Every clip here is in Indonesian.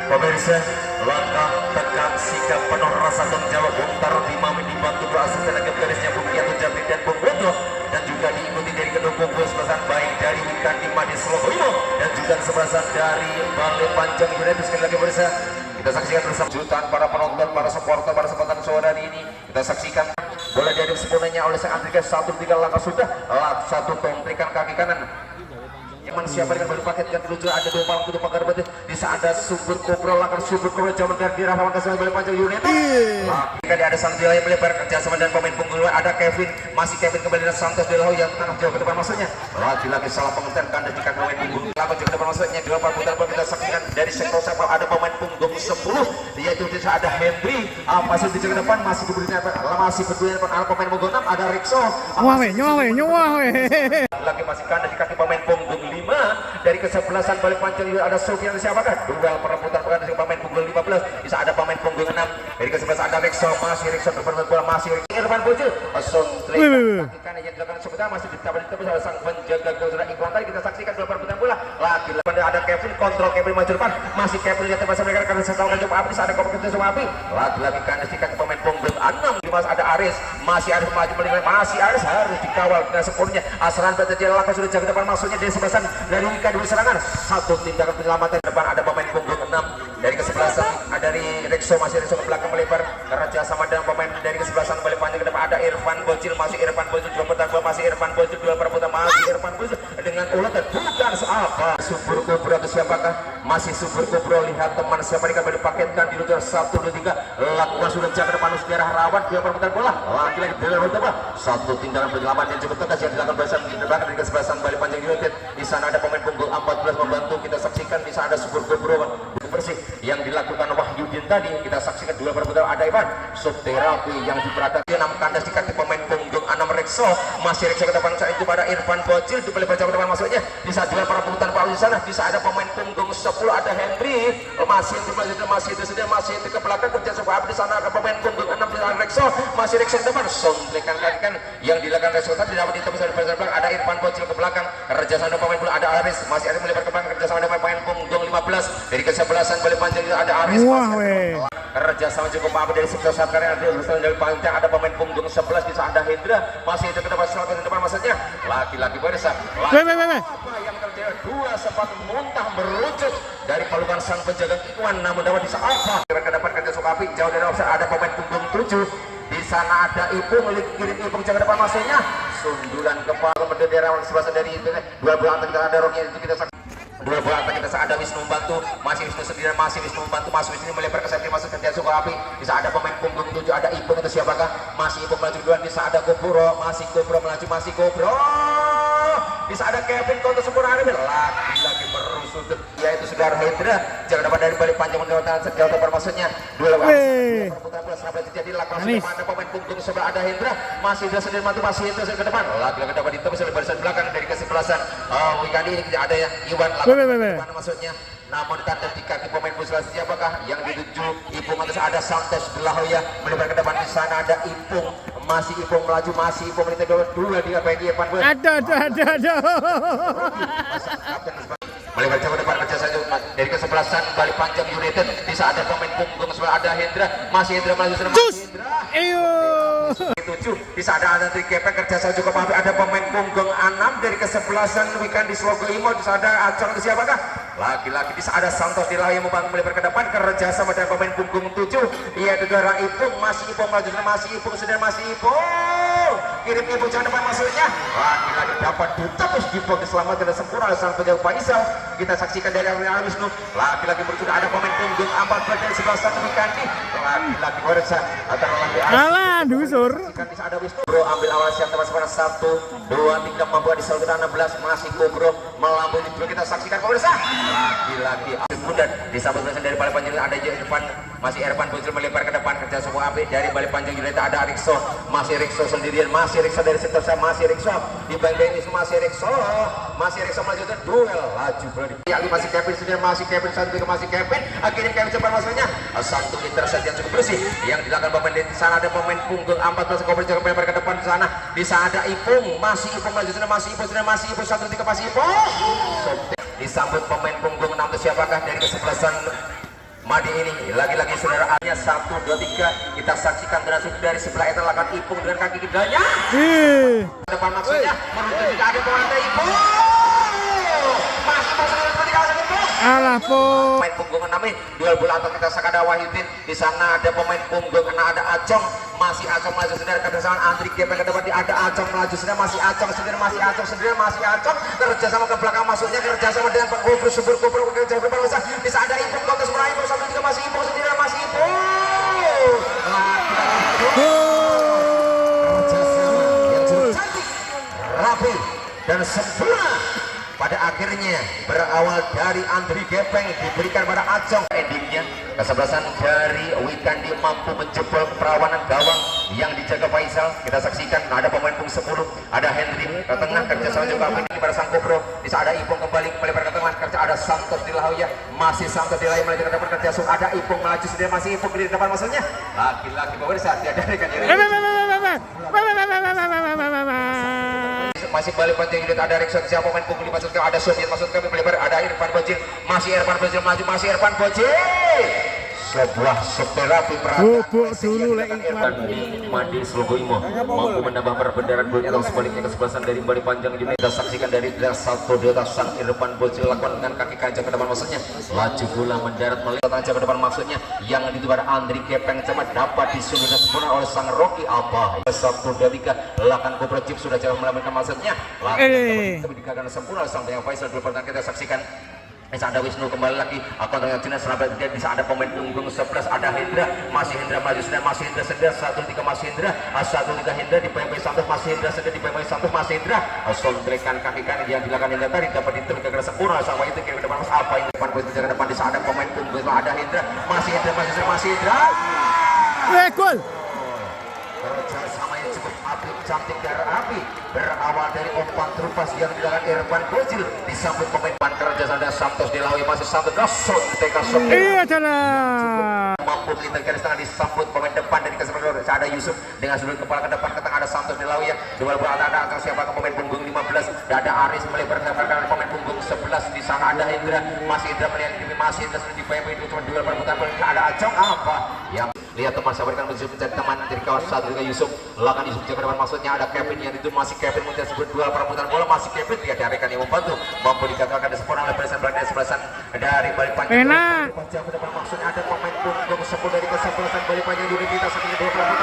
Pemirsa, langkah tegak sikap penuh rasa tanggung jawab Bung Taro Dimami dibantu berasal tenaga garisnya Bung Kiatu Jabri dan Bung Bodo, dan juga diikuti dari kedua bungkus pesan baik dari Wikan Dimadi Slogoimo dan juga seberasan dari Balai Panjang United. Sekali lagi pemirsa, kita saksikan bersama jutaan para penonton, para supporter, para sepatan sore hari ini. Kita saksikan bola diaduk sempurnanya oleh sang Andrika 1-3 langkah sudah lat 1 tontrikan kaki kanan. Yang siapa dengan baru paket ganti lucu ada 2 malam untuk pagar berarti bisa ada Super Cobra langkah Super Cobra zaman dari Rafawan Kasih Balai Panjang United. Kali ada Santos yang melebar kerjasama dan pemain punggung ada Kevin, masih Kevin kembali dan Santos Delau yang tengah jauh ke depan masuknya. Lagi-lagi salah pengertian kandang jika pemain punggung lama jauh ke depan masuknya. Dua putar bola kita saksikan dari sektor sapal ada pemain punggung 10 yaitu bisa ada Henry. Masih di depan masih diberikan masih berdua depan pemain punggung 6 ada Rexo. Nyawa Lagi masih kandang di kaki pemain punggung 5 dari kesebelasan Balai Panjang juga ada Sofian. Siapakah? Duel perebutan pekan dengan pemain punggung 15 bisa ada pemain punggung 6 dari kesebelasan ada Rexo, masih Rexo berperan bola masih Irfan Bojil Sontre kaki kanan yang dilakukan sebentar masih ditambah oleh sang penjaga gawang Iqbal. Tadi kita saksikan dua perebutan bola lagi ada Kevin kontrol Kevin maju depan masih Kevin lihat masa mereka karena setelahkan coba api ada kompetisi sama api lagi kanan di kaki pemain punggung 6 mas ada Aris masih Aris maju melingkar masih Aris harus dikawal dengan sempurna. Asran berarti langkah sudah jaga depan masuknya dari sebelasan dari Wika dua serangan satu tindakan penyelamatan depan ada pemain punggung 6 dari kesebelasan dari Rexo masih Rexo ke belakang melebar kerja sama dengan pemain dari kesebelasan Balai Panjang ke depan ada Irfan Bojil masih Irfan Bojil dua petak bola masih Irfan Bojil dua perebutan masih Irfan Bojil dengan ulatan bukan apa Super Cobra ke siapakah masih Super Cobra lihat teman siapa yang dipaketkan di luar 1-2-3 lakukan sudah jaga depan sejarah rawan dua perebutan bola lagi-lagi dalam bola satu tindakan penyelamat yang cukup tegas yang dilakukan bersama di depan dari kesebelasan Balai Panjang United. Di sana ada pemain punggung 14 membantu kita saksikan bisa ada Super Cobra bersih yang dilakukan Wahyudin tadi kita saksikan dua perebutan ada Ivan subterapi yang diperhatikan 6 kandas di kaki pemain punggung 6 Rexo masih Rexo ke depan saat itu pada Irfan Bojil di Balai Panjang ke depan masuknya bisa dua perebutan Pak di sana bisa ada pemain punggung 10 ada Henry masih itu ke belakang kerja coba di sana ada pemain punggung 6 di Rexo masih Rexo ke depan sontrekan kaki kan yang dilakukan Rexo tadi dapat ditembus dari belakang ada Irfan Bojil ke belakang kerja sama pemain bola ada Aris masih ada melebar ke belakang kerja sama dengan pemain punggung 15 dari kesebelasan Balai Panjang ada Aris kerja sama cukup apa dari sektor saat karena ada urusan dari panjang ada pemain punggung 11 bisa ada Hendra masih itu ke depan selatan ke depan maksudnya laki-laki barisan apa yang terjadi dua sempat muntah merucut dari palukan sang penjaga Iwan namun dapat bisa apa ke depan kerja Sukapi jauh dari offside ada pemain punggung 7 di sana ada Ipung kirim Ipung jaga depan masuknya sundulan kepala bendera sebelah dari itu dua bola antar kita ada Rocky itu kita dua bola antar kita ada Wisnu membantu masih Wisnu sendirian masih Wisnu membantu masuk Wisnu melebar ke safety masuk kerja Sukapi bisa ada pemain punggung 7 ada Ipung itu siapakah masih Ipung melaju duluan bisa ada Kopro masih Kopro melaju masih Kopro bisa ada Kevin kontra sempurna hari lagi merusut yaitu saudara Hendra jangan dapat dari Balai Panjang mendapat sejauh depan maksudnya dua lawan perputaran bola sampai terjadi lakukan sudah ada pemain punggung sebelah ada Hendra masih dia sendiri mantu masih itu ke depan lagi dapat ditembus oleh barisan belakang dari kesebelasan Wikandi ini tidak ada ya Iwan lakukan maksudnya namun tanda di kaki pemain musuh siapakah yang dituju Ipung atas ada Santos Belahoya melebar ke depan di sana ada Ipung masih Ipung melaju masih Ipung menit dua di apa ini Irfan ada melebar ke depan kerja saja dari kesebelasan Balai Panjang United bisa ada pemain punggung sebelah ada Hendra masih Hendra melaju sana bisa ada Tri Kepek kerja saja juga ada pemain punggung 6 dari kesebelasan Wikan di Slogoimo bisa ada Acong di siapakah laki-laki bisa ada Santos Dilah yang membangun melebar ke depan kerja sama dengan pemain punggung 7 ia negara Ipung masih Ipung melaju masih Ipung sedang masih Ipung kirim Ipung jangan depan masuknya laki-laki dapat ditembus di Ipung diselamatkan dan sempurna sang penjaga Faisal kita saksikan dari Ariel Wisnu laki-laki bersudah ada pemain punggung 14 dari sebelah satu Wikandi laki-laki bersa antara laki dusur ada Wisnu bro ambil awal siap teman sepanjang 1 2 3 membuat di saudara 16 masih Kubro melambung di kita saksikan pemirsa laki-laki dan disambut bersama dari Balai Panjang ada Irfan masih Irfan Bojil melebar ke depan kerja semua api dari Balai Panjang United ada Rexo masih Rexo sendirian masih Rexo dari sektor saya masih Rexo di bawah ini masih Rexo melanjutkan duel laju berarti masih Kevin sendirian masih Kevin satu masih Kevin akhirnya Kevin cepat masuknya satu intercept yang cukup bersih yang dilakukan pemain di sana ada pemain punggung 14 Kopro jaga melebar ke depan di sana bisa ada Ipung masih Ipung melanjutkan masih Ipung 1-3 masih Ipung disambut pemain punggung 6 siapakah dari kesebelasan Madi ini lagi-lagi saudara hanya 1, 2, 3 kita saksikan dari sebelah itu lakukan Ipung dengan kaki kidalnya depan maksudnya menuju tidak ada pemain Ipung masih seperti kawasan Ipung alah po pemain punggung 6 duel bola atau kita sakada Wahidin di sana ada pemain punggung kena ada Acong masih Acong maju sendiri ke depan Andri Gepeng ke depan ada Acong maju sendiri masih Acong sendiri masih Acong kerja sama ke belakang masuknya kerja sama dengan Pak Gofru Subur Gofru kerja ke depan bisa ada Ipung kontes meraih bersama juga masih Ipung sendiri masih Ipung kerja sama yang cantik rapi dan sempurna pada akhirnya berawal dari Andri Gepeng diberikan pada Acong endingnya kesebelasan dari Wikandi mampu menjebol perawanan gawang yang dijaga Faisal kita saksikan ada pemain pung 10 ada Henry ke tengah kerja sama juga ini pada sang Kopro bisa ada Ipung kembali melebar ke tengah kerja ada Santos di Lahoya masih Santos di Lahoya melaju ke depan kerja ada Ipung melaju sendiri masih Ipung di depan maksudnya laki-laki bahwa saat dia dari kan masih balik panjang unit ada Rexon siapa pemain punggung masuk ke ada Soviet masuk ke melebar ada Irfan Bojil masih Irfan Bojil maju masih Irfan Bojil sebuah terapi bubuk dulu lek Mandi Slogoimo mampu menambah perbendaran golnya atau sebaliknya kesebelasan dari balik panjang unit kita saksikan dari satu data sang Irfan Bojil lakukan dengan kaki kaca ke depan maksudnya laju bola mendarat melihat kaca ke depan maksudnya yang ditubar Andri Gepeng cepat dapat disusun sempurna oleh sang Rocky Alba 1, 2, 3 lakukan Cobra Chip sudah jauh melakukan maksudnya lakukan dikatakan sempurna sang yang Faisal dulu pertama kita saksikan bisa ada Wisnu kembali lagi akan dengan Cina serangan dia bisa ada pemain punggung 11 ada Hendra masih Hendra maju sudah masih Hendra sedang 1, 3 masih Hendra 1, 3 Hendra di PMP Santos masih Hendra sedang di PMP Santos masih Hendra sontrekan kaki kanan yang dilakukan Hendra tadi dapat diteruskan ke sempurna sama itu ke depan apa yang depan posisi ke depan di sana ada pemain punggung ada Hendra masih Hendra masih Hendra gol kerja sama yang cukup apik cantik dan api berawal dari umpan terupas yang dilakukan Irfan Bojil disambut pemain kerja ada Santos di Lawi masih Santos iya jalan mampu kita garis tengah disambut pemain depan dari kesempatan ada Yusuf dengan sudut kepala ke depan ke tengah ada Santos di Lawi ya dua bola ada atau siapa pemain punggung 15 ada Aris melebar ke depan pemain punggung 11 di sana ada Indra masih Indra melihat ini masih Indra di PMP itu cuma dua perputaran ada Acong apa yang lihat teman saya berikan mencari teman dari kawasan satu juga Yusuf lakukan Yusuf jaga depan maksudnya ada Kevin yang itu masih Kevin mencari sebut dua perputaran bola masih Kevin dia dari rekan yang membantu mampu digagalkan di sempurna oleh barisan belakang sebelasan dari balik panjang panjang ke depan maksudnya ada pemain punggung 10 dari kesebelasan balik panjang Univitas sekitar 2 perputaran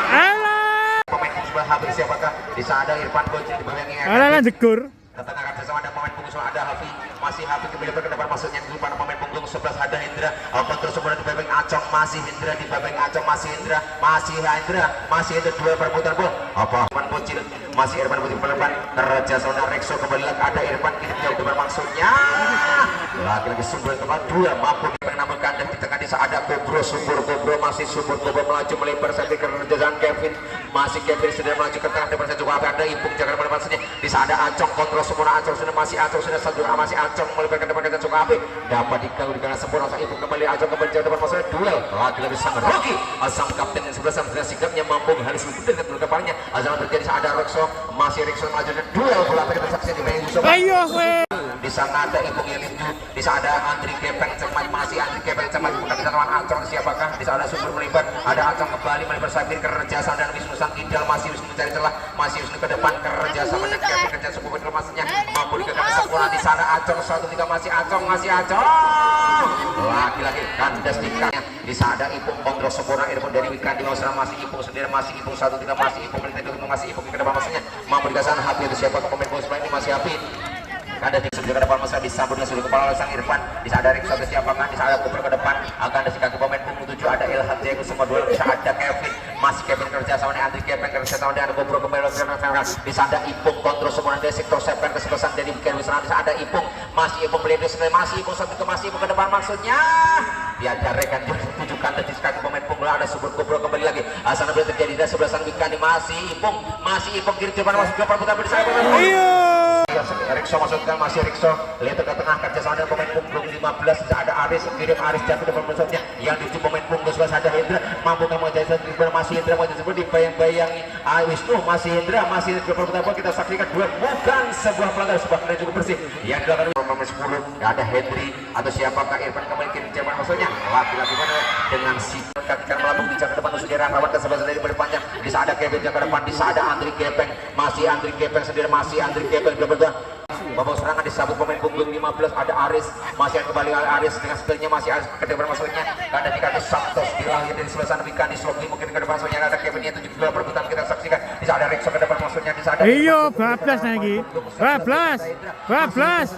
pemain punggung sebelah hampir siapakah di sana ada Irfan Bojil di bawah yang alah jegur ketengah kerjasama ada pemain punggung ada Hafi masih Hafi kembali ke depan maksudnya di depan pemain punggung 11 ada Hendra kontrol semuanya di babeng Acong masih Hendra di babeng Acong masih Hendra dua perputaran bola apa Irfan Bojil masih Irfan Bojil depan kerja saudara Rexo kembali lagi ada Irfan kiri jauh depan maksudnya lagi-lagi sumber kembali dua mampu menampilkan dan di tengah desa ada Kobro masih Subur melaju melebar sampai ke kerjasama Kevin masih Kevin sudah melaju ke tengah depan juga ada Ipung jaga depan maksudnya di sana ada Acong kontrol semua Acong sudah masih satu masih Acong melebar ke depan kerja cukup api dapat diganggu dengan sempurna sang Ipung kembali Acong kembali jaga depan maksudnya duel lagi-lagi sang Rocky sang kapten yang sebelah sama dengan sikapnya mampu menghalis betul dengan kepalanya asal terjadi ada Rexo masih Rexo maju dan duel bola kita saksikan di meja ayo di sana ada Ipung yang itu di sana ada Andri Gepeng cemat masih Andri Gepeng cemat bukan bisa lawan Acong siapakah di sana Subur melibat ada Acong kembali melibat Sabir kerja sama dan Wisnu sang Idal masih Wisnu mencari celah masih Wisnu ke depan kerja sama dan Kevin kerja Subur maksudnya mampu dikatakan sempurna di sana Acong 1, 3 masih Acong lagi-lagi kandas di kanan di sana ada Ipung kontrol sempurna Irfan dari Wikandi masih Ipung sendiri masih Ipung 1, 3 masih Ipung masih Ipung ke depan maksudnya mampu dikatakan Hafi itu siapa pemain bola ini masih Hafi ada di sebelah depan masa disambut dengan seluruh kepala oleh sang Irfan bisa ada Rexo ke siapa kan bisa ada Kubur ke depan akan ada si kaki pemain punggung 7 ada Ilham Diego semua dua bisa ada Kevin masih Kevin kerja sama dengan Andri Gepeng kerja sama dengan Kubur kembali bisa ada Ipung kontrol semua dari sektor sepkan kesebelasan dari Bikin Wisna bisa ada Ipung masih Ipung melihat sendiri masih Ipung satu ke masih Ipung ke depan maksudnya dia ada rekan tunjukkan dari kaki pemain punggung ada Subur Kubur kembali lagi asal boleh terjadi dari sebelah sang Wikandi masih Ipung kiri depan masuk ke perputaran di sana Erikso masukkan, masih Erikso lihat ke tengah kerjasama dengan pemain punggung 15. Ada Aris, kirim Aris jatuh depan musuhnya yang diuji pemain punggung 11. Ada Hendra mampu kamu menjadi masih Hendra mau disebut dibayang-bayangi Wisnu, masih Hendra pertama kita saksikan dua bukan sebuah pelanggaran, sebuah kena cukup bersih yang dilakukan pemain 10. Ada Hendri atau siapakah Irfan kembali kirim jaman maksudnya laki-laki mana dengan si kakikan melambung di jaga depan musuh daerah rawat ke sebelah dari depannya. Bisa ada Kevin jaga depan, bisa ada Andri Gepeng, masih Andri Gepeng sendiri, masih Andri Gepeng berdua. Babak serangan disambut pemain punggung 15. Ada Aris, masih kembali Aris dengan skillnya, masih Aris ke depan masuknya. Ada Dikati Santos dilahir dari sebelah sana, Wikandi Slogi mungkin ke depan masuknya. Ada Kevin yang 72 perebutan kita saksikan. Bisa ada Rekso ke depan masuknya, bisa ada Iyo, bablas lagi. Bablas. Bablas.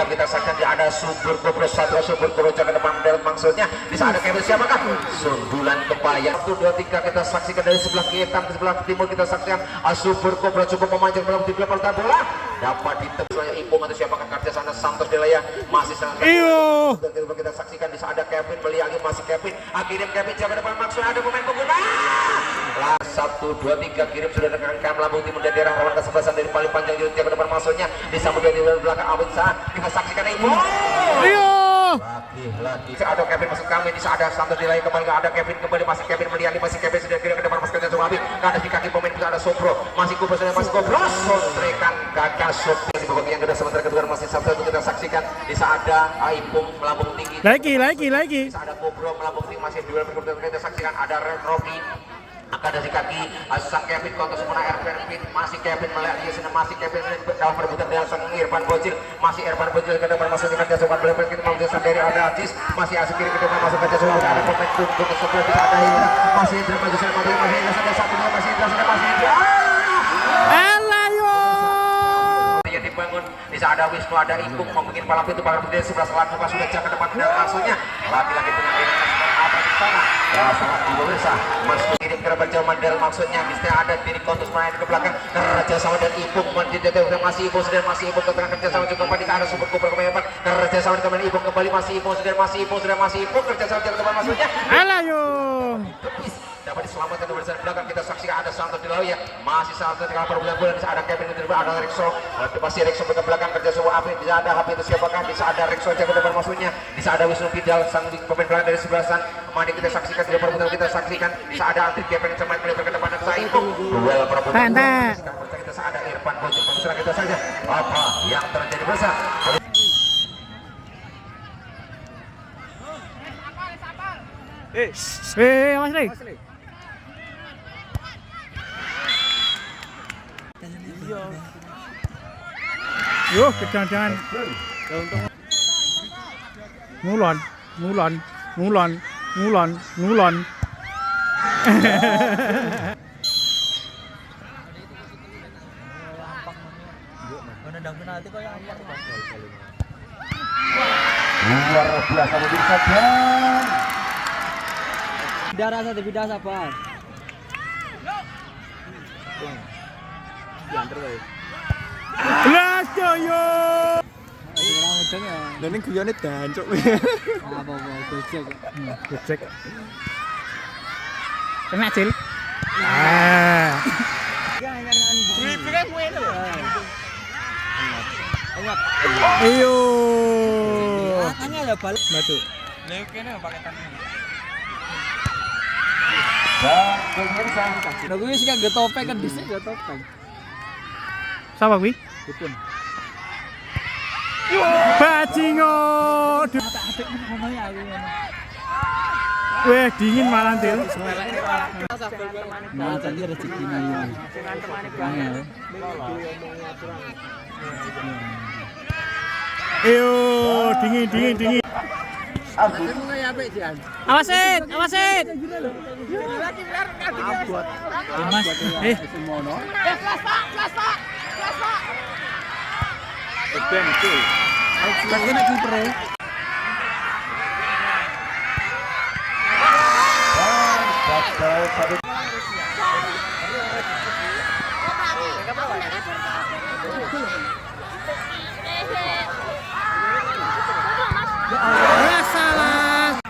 Kita saksikan ada Subur Kobro Satria, Subur Kobro ke depan dari maksudnya. Bisa ada Kevin siapakah? Sundulan kembali yang 1, 2, 3 kita saksikan dari sebelah kiri, sebelah timur kita saksikan Subur Kobro cukup memanjang dalam 3 pertandingan bola dapat ditembus Ipung atau siapakah kerja sana Santos Delaya masih sangat Iyo. kita saksikan. Bisa ada Kevin beli lagi, masih Kevin kirim Kevin jaga depan maksudnya ada pemain pengguna lah 1, 2, 3 kirim sudah dekat lambung timur dan daerah rawan kesebelasan dari paling panjang jaga depan maksudnya disambut dari belakang Awin saat kita saksikan Ipung. Iyo. Lagi ada Kevin masuk kami, bisa ada Santos Delaya kembali, ada Kevin kembali, masih Kevin melihat, masih Kevin sudah kirim ke depan masuknya Sumabi ada di kaki pemain bisa ada Sobro, masih Kubro sudah masih Kubro sontrekan gagal Sobro di babak yang kedua. Sementara kedua masih satu kita saksikan. Bisa ada Ipung melambung tinggi, Lagi. bisa ada Kubro melambung tinggi, masih dua kita saksikan. Ada Rocky akan dari kaki sang Kevin kontra semua Ervin, masih Kevin melihat di sana, masih Kevin dalam perebutan dengan sang Irfan Bocil, masih Irfan Bocil ke depan masuk dengan jasukan belepet kita mau jasa dari ada Aziz, masih Aziz kiri ke depan masuk ke jasukan ada pemain punggung sebelah bisa ada Hindra, masih Hindra maju sana masih Hindra sampai satu dua masih Hindra sana masih Hindra. Elayo. Yang dibangun bisa ada Wisnu, ada Ipung mungkin palang pintu dari sebelah selatan sudah jaga depan dan langsungnya laki-laki dengan apa di sana. Ya, sangat pemirsa masuk kirim ke depan Jerman dari maksudnya bisa ada diri kontus main ke belakang kerja sama dan Ipung masih Ipung sudah masih Ipung ke tengah kerja sama juga kembali ke arah Super Cooper kembali kerja sama dengan Ipung kembali masih Ipung sudah masih Ipung kerja sama jaga depan maksudnya Elayo. dapat diselamatkan dari belakang. Kita saksikan ada Santos di laut ya, masih Santos di kapal bulan-bulan. Bisa ada Kevin di depan, ada Rekso, masih Rekso ke belakang kerja semua api. Bisa ada HP itu siapakah? Bisa ada Rekso jaga depan maksudnya. Bisa ada Wisnu Fidal sang pemain belakang dari sebelah sana. Mari kita saksikan di perebutan kita saksikan. Bisa ada Andri Kevin yang semakin ke depan dan saya Ipung. Duel perebutan. Kita ada Irfan Bocil. Serang kita saja. Apa yang terjadi besar? Mas Rey. Yo, jangan. Ngulon. Luar biasa pemirsa dan Bidara satu bidara siapa? Blas yo. Ini guyone dancuk. Apa gocek. Kena cil. Iyo. Tangannya ada balik. Batu. dan pemirsa Nah, gue sih gak topeng kan disini gak topeng. Siapa kuwi? Dipun. Bajingo. Apik ngomongnya aku. Weh, dingin malah Til. Nah, tadi rezekinya ini. Iyo, dingin. Awasin. Mas, salah.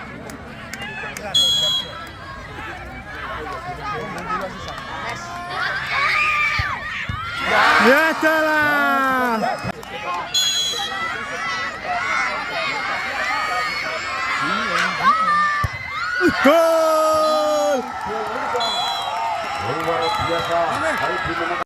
Dadah. Gol. Luar biasa. Hari ini